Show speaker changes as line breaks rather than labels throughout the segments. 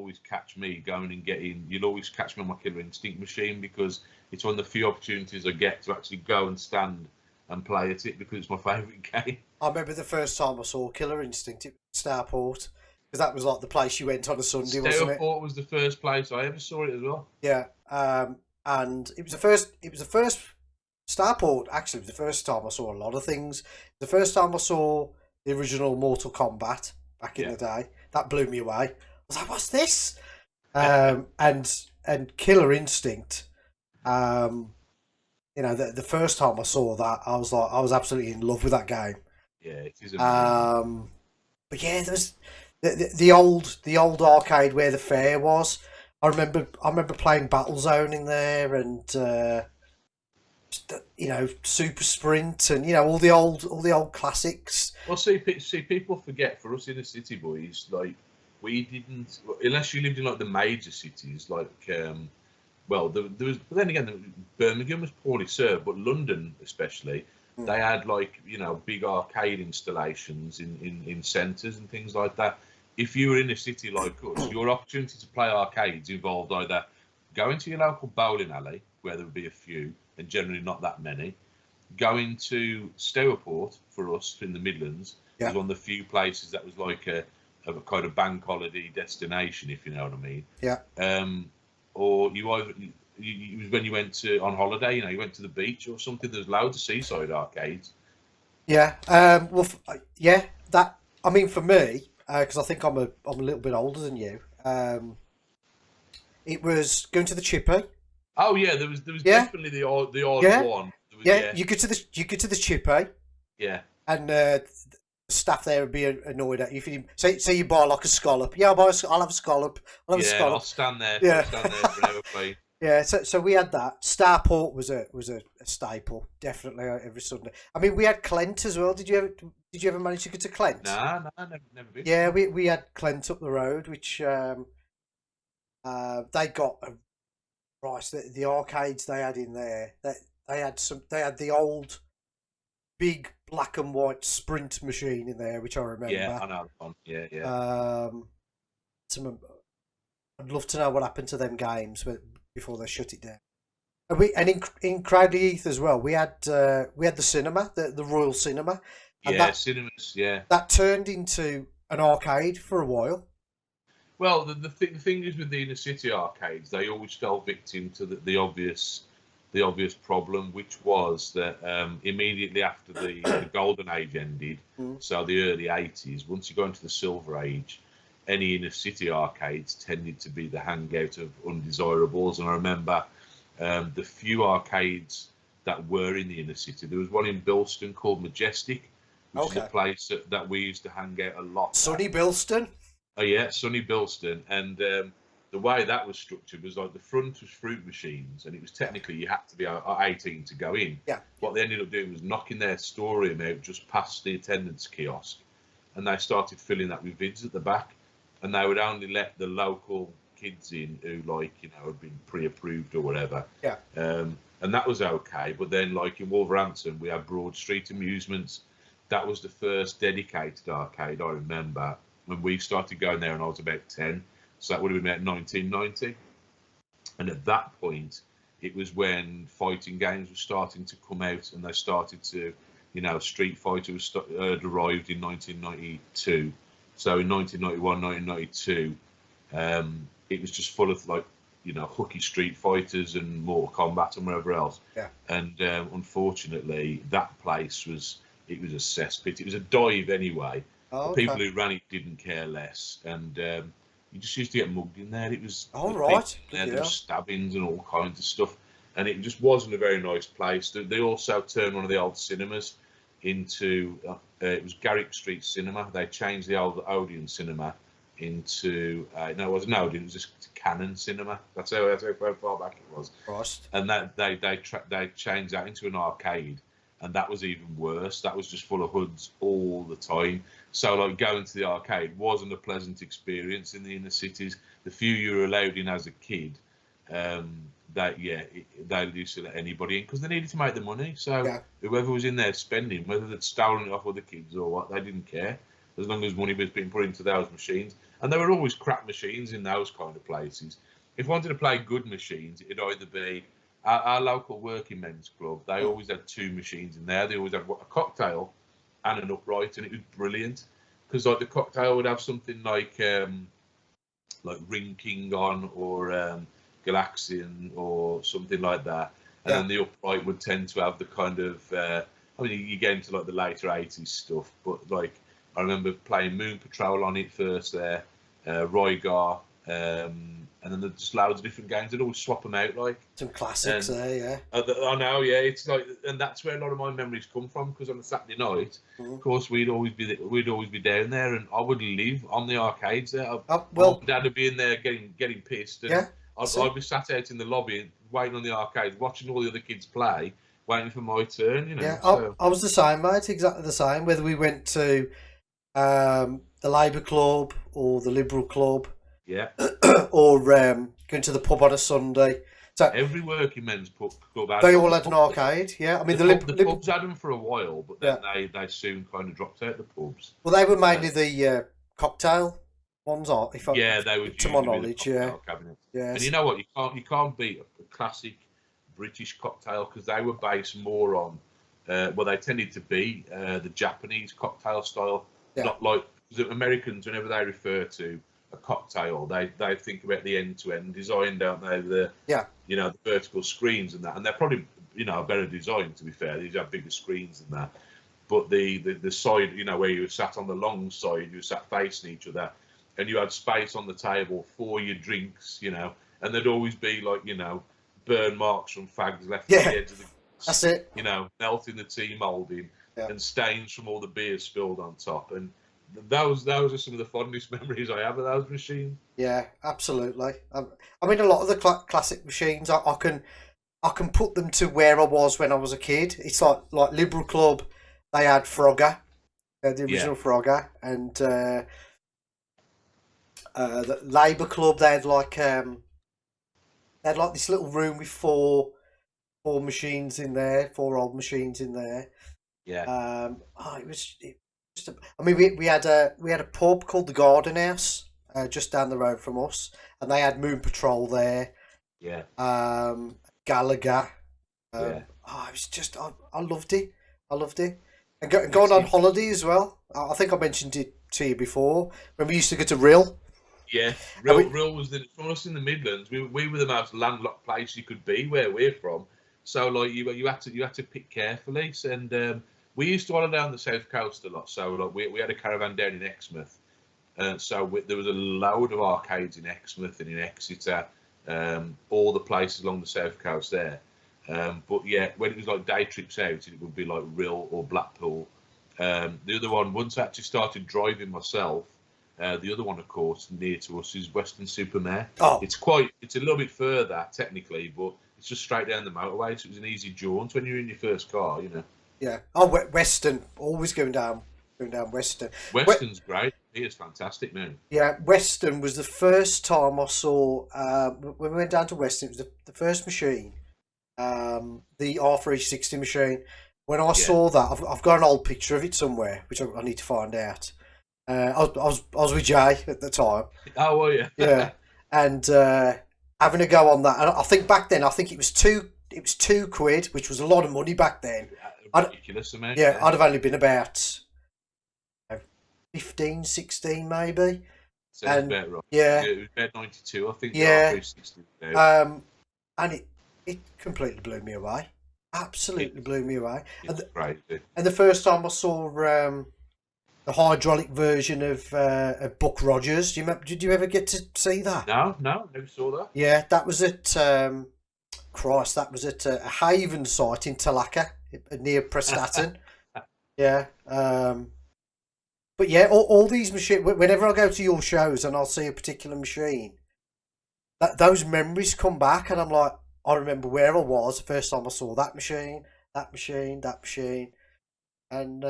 always catch me going and getting. You'll always catch me on my Killer Instinct machine because it's one of the few opportunities I get to actually go and stand and play at it because it's my favourite game.
I remember the first time I saw Killer Instinct at Starport, because that was like the place you went on a Sunday, wasn't it?
Stourport was the first place I ever saw it as well.
Yeah, and it was the first. It was the first Starport. Actually, it was the first time I saw a lot of things. The first time I saw the original Mortal Kombat back in the day, that blew me away. I was like, "What's this?" And Killer Instinct. You know, the first time I saw that, I was absolutely in love with that game.
Yeah, it is amazing.
But yeah, there's the old arcade where the fair was. I remember playing Battlezone in there, and you know, Super Sprint, and you know, all the old classics.
Well, see, people forget, for us inner city boys, like we didn't, unless you lived in like the major cities, like well, there was. But then again, Birmingham was poorly served, but London especially, they had like, you know, big arcade installations in centres and things like that. If you were in a city like us, your opportunity to play arcades involved either going to your local bowling alley, where there would be a few, and generally not that many, going to Stourport for us in the Midlands, was one of the few places that was like a kind of bank holiday destination, if you know what I mean.
Yeah.
Or it was when you went on holiday, you know, you went to the beach or something. There's loads of seaside arcades.
Yeah. Well, yeah. That, I mean, for me, because I think I'm a little bit older than you. It was going to the Chippy.
Oh yeah, there was definitely the odd one.
You go to the Chippy.
Yeah.
And staff there would be annoyed at you if you say you buy like a scallop. Yeah, I'll have a scallop.
I'll stand there. Yeah. I'll stand there forever, please.
Yeah, so we had that. Starport was a staple, definitely, every Sunday. I mean, we had Clent as well. Did you ever manage to get to Clent?
No, never been.
Yeah, we had Clent up the road, which they got right. The arcades they had in there. They had the old big black and white Sprint machine in there, which I remember.
Yeah, I know. Yeah.
I'd love to know what happened to them games before they shut it down. And in Crowley Heath as well, we had the cinema, the Royal Cinema. And
cinemas. Yeah.
That turned into an arcade for a while.
Well, the thing is with the inner city arcades, they always fell victim to the obvious problem, which was that immediately after the golden age ended, so the early 80s, once you go into the silver age, any inner city arcades tended to be the hangout of undesirables. And I remember the few arcades that were in the inner city. There was one in Bilston called Majestic, which is a place that we used to hang out a lot.
Sunny Bilston?
Oh yeah, Sunny Bilston. And the way that was structured was like the front was fruit machines, and it was technically you had to be 18 to go in.
Yeah.
What they ended up doing was knocking their storeroom out just past the attendance kiosk, and they started filling that with vids at the back, and they would only let the local kids in who, like, you know, had been pre-approved or whatever.
Yeah.
And that was okay, but then, like in Wolverhampton, we had Broad Street Amusements. That was the first dedicated arcade I remember when we started going there, and I was about 10. So that would have been about 1990. And at that point, it was when fighting games were starting to come out, and they started to, you know, Street Fighter was arrived in 1992. So in 1991, 1992, it was just full of, like, you know, hooky Street Fighters and Mortal Kombat and wherever else.
Yeah.
And unfortunately, that place was a cesspit. It was a dive anyway.
Oh,
the people who ran it didn't care less, and you just used to get mugged in there. It was
right.
There were stabbings and all kinds of stuff, and it just wasn't a very nice place. They also turned one of the old cinemas into it was Garrick Street Cinema. They changed the old Odeon Cinema into no, it wasn't Odeon. It was just Canon Cinema. That's how far back it was.
Right.
And that they changed that into an arcade. And that was even worse. That was just full of hoods all the time. So, like, going to the arcade wasn't a pleasant experience in the inner cities. The few you were allowed in as a kid, they used to let anybody in because they needed to make the money. So whoever was in there spending, whether they'd stolen it off other kids or what, they didn't care. as long as money was being put into those machines. And there were always crap machines in those kind of places. If you wanted to play good machines, it'd either be our local working men's club. They always had 2 machines in there. They always had a cocktail and an upright, and it was brilliant because like the cocktail would have something like Ring King on or Galaxian or something like that, and then the upright would tend to have the kind of I mean, you get into like the later 80s stuff, but like I remember playing Moon Patrol on it first there, Rygar, and then there's just loads of different games. They'd always swap them out, like
some classics there, yeah.
I know, yeah. It's like, and that's where a lot of my memories come from. Because on a Saturday night, of course, we'd always be down there, and I would live on the arcades there. My dad would be in there getting pissed, and I'd be sat out in the lobby waiting on the arcade, watching all the other kids play, waiting for my turn. You know. Yeah,
so. I was the same, mate. Exactly the same. Whether we went to the Labour Club or the Liberal Club.
Yeah.
Or going to the pub on a Sunday. So
every working men's pub had.
They all had an arcade. Yeah, I mean
the pubs had them for a while, but then they soon kind of dropped out the pubs.
Well, they were mainly the cocktail ones,
they were.
To my knowledge,
cabinet. Yeah. And you know what? You can't beat a classic British cocktail because they were based more on. They tended to be the Japanese cocktail style, not like the Americans. Whenever they refer to a cocktail, they think about the end-to-end design, don't they? The vertical screens and that, and they're probably a better design, to be fair. These have bigger screens than that, but the side, where you were sat on the long side, you were sat facing each other, and you had space on the table for your drinks, and there'd always be like burn marks from fags left at the edge of the
that's it,
melting the tea molding and stains from all the beer spilled on top. And those are some of the fondest memories I have of those machines.
Yeah, absolutely. I mean, a lot of the classic machines, I can put them to where I was when I was a kid. It's like Liberal Club, they had Frogger, the original Frogger, and the Labour Club, they had this little room with four machines in there, 4 old machines in there.
Yeah.
I mean, we had a pub called the Garden House just down the road from us, and they had Moon Patrol there.
Yeah.
Gallagher. It was just I loved it. And going on holiday as well. I think I mentioned it to you before when we used to go to Rill.
Yeah, Rill was for us in the Midlands. We were the most landlocked place you could be where we're from. So like you had to pick carefully, and we used to holiday on the south coast a lot. So like we had a caravan down in Exmouth, so there was a load of arcades in Exmouth and in Exeter, all the places along the south coast there. But yeah, when it was like day trips out, it would be like Rill or Blackpool. The other one, once I actually started driving myself, the other one, of course, near to us is Weston-super-Mare.
Oh.
It's a little bit further technically, but it's just straight down the motorway, so it was an easy jaunt when you're in your first car,
Yeah. Oh, Weston, always going down Weston.
Weston's great. He is fantastic, man.
Yeah, Weston was the first time I saw, when we went down to Weston, it was the first machine, the R360 machine. When I saw that, I've got an old picture of it somewhere, which I need to find out. I was with Jay at the time.
Oh, were you?
Yeah. And having a go on that. And I think back then, it was £2, which was a lot of money back then.
Ridiculous amount.
Yeah, I'd have only been about 15, 16 maybe.
Sounds about right.
Yeah.
It was about 92, I think.
Yeah. And it completely blew me away. Absolutely blew me away.
It's crazy.
And the first time I saw the hydraulic version of Buck Rogers, did you ever get to see that?
No, never saw that.
Yeah, that was at that was at a Haven site in Talaka near Prestatyn. Yeah. But yeah, all these machines, whenever I go to your shows and I'll see a particular machine, those memories come back, and I'm like, I remember where I was the first time I saw that machine, and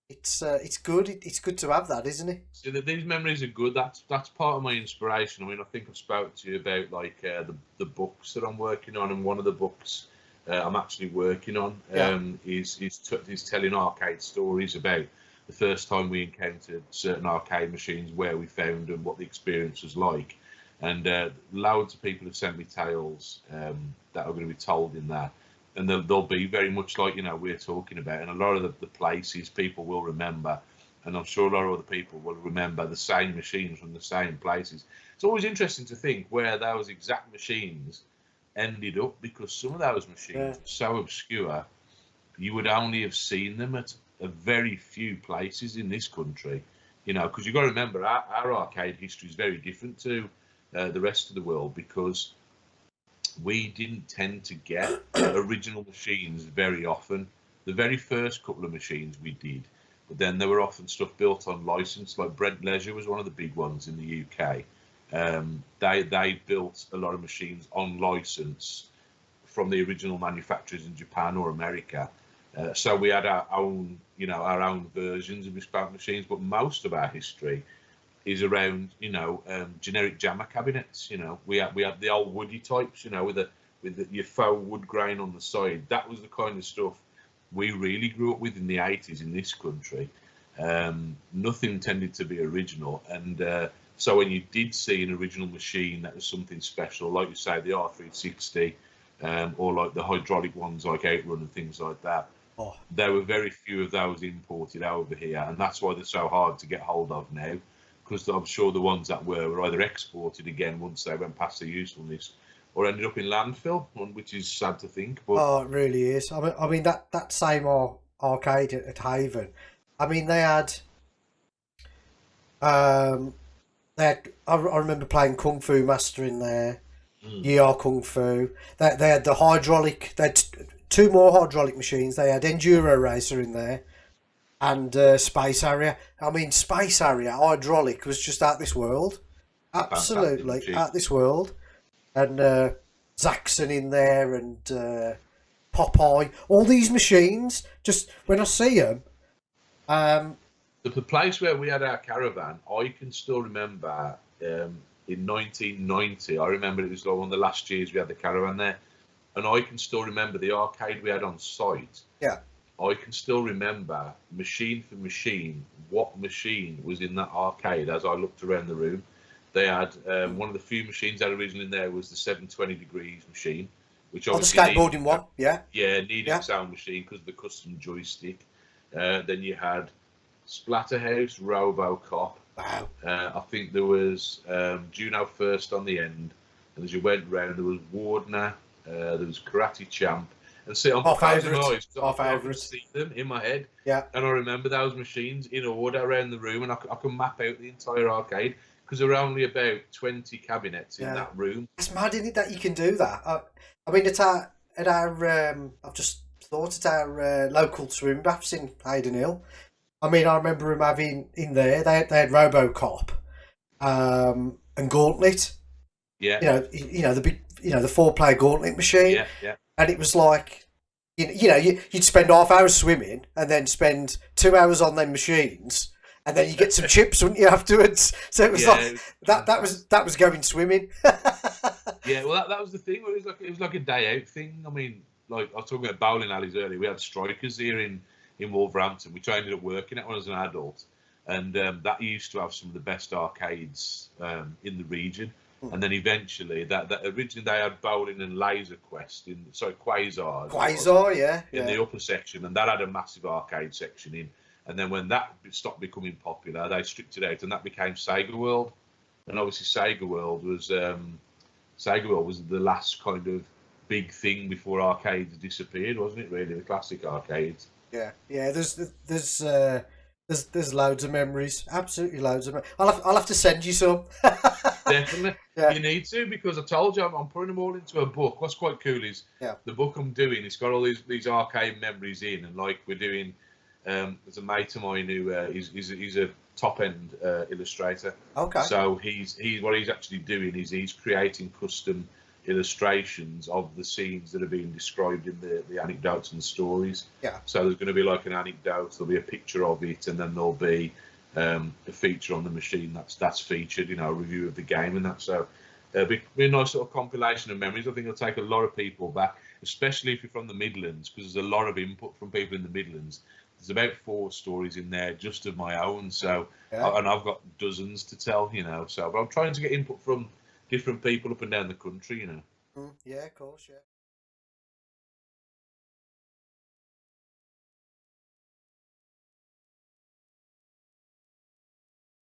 it's good. It's good to have that, isn't it?
So these memories are good. That's part of my inspiration. I mean, I think I've spoke to you about like the books that I'm working on, and one of the books I'm actually working on is telling arcade stories about the first time we encountered certain arcade machines, where we found them, what the experience was like. And loads of people have sent me tales that are going to be told in that. And they'll be very much like, we're talking about. And a lot of the places people will remember. And I'm sure a lot of other people will remember the same machines from the same places. It's always interesting to think where those exact machines ended up, because some of those machines are so obscure, you would only have seen them at a very few places in this country. Because you've got to remember, our arcade history is very different to the rest of the world, because we didn't tend to get original machines very often. The very first couple of machines we did, but then there were often stuff built on license, like Brent Leisure was one of the big ones in the UK. They built a lot of machines on license from the original manufacturers in Japan or America. So we had our own, our own versions of bespoke machines, but most of our history is around, generic jammer cabinets. We had the old woody types, with your faux wood grain on the side. That was the kind of stuff we really grew up with in the 80s in this country. Nothing tended to be original, and so when you did see an original machine that was something special, like you say, the R360, or like the hydraulic ones like Outrun and things like that, there were very few of those imported over here, and that's why they're so hard to get hold of now, because I'm sure the ones that were either exported again once they went past their usefulness, or ended up in landfill, which is sad to think. But
it really is. I mean that same arcade at Haven. I mean, they had. I remember playing Kung Fu Master in there. ER Kung Fu. They had the hydraulic. They had two more hydraulic machines. They had Enduro Racer in there, and Space Harrier. I mean, Space Harrier hydraulic was just out this world. Absolutely out this world. And Zaxxon in there, and Popeye. All these machines. Just when I see them.
The place where we had our caravan, I can still remember in 1990. I remember it was like one of the last years we had the caravan there, and I can still remember the arcade we had on site.
Yeah.
I can still remember machine for machine what machine was in that arcade as I looked around the room. They had one of the few machines that originally in there was the 720 degrees machine, which obviously
the skateboarding one,
needed its own machine because of the custom joystick. Then you had Splatterhouse, RoboCop.
Wow.
I think there was Juno First on the end, and as you went round, there was Wardner, there was Karate Champ, and see, I'm closing my eyes, I can see them in my head.
Yeah.
And I remember those machines in order around the room, and I can map out the entire arcade, because there were only about 20 cabinets in that room.
It's mad, isn't it, that you can do that? I mean, at our I've just thought at our local swim baths in Hayden Hill. I mean, I remember them having in there. They had RoboCop, and Gauntlet.
Yeah.
The big, the 4-player Gauntlet machine.
Yeah, yeah.
And it was like, you'd spend half hour swimming and then spend 2 hours on them machines, and then you get some chips, wouldn't you, afterwards? So it was that was going swimming.
Yeah, well, that was the thing. It was like a day out thing. I mean, like I was talking about bowling alleys earlier. We had Strikers here in Wolverhampton, which I ended up working at when I was an adult, and that used to have some of the best arcades in the region. And then eventually, that originally they had bowling and Laser Quest Quasar, in the upper section, and that had a massive arcade section in. And then when that stopped becoming popular, they stripped it out, and that became Sega World. And obviously, Sega World was the last kind of big thing before arcades disappeared, wasn't it? Really, the classic arcades.
Yeah. There's loads of memories, absolutely loads of. I'll have to send you some.
Definitely, you need to, because I told you I'm putting them all into a book. What's quite cool is the book I'm doing. It's got all these arcade memories in, and like we're doing. There's a mate of mine who he's a top end illustrator.
Okay.
So he's what he's actually doing is he's creating custom illustrations of the scenes that are being described in the anecdotes and stories.
Yeah.
So there's going to be like an anecdote, there'll be a picture of it, and then there'll be a feature on the machine that's featured, a review of the game and that. So it'll be a nice sort of compilation of memories. I think it'll take a lot of people back, especially if you're from the Midlands, because there's a lot of input from people in the Midlands. there's about 4 stories in there just of my own. So,
Yeah.
and I've got dozens to tell, you know. So, but I'm trying to get input from different people up and down the country, you know.
Yeah, of course, yeah.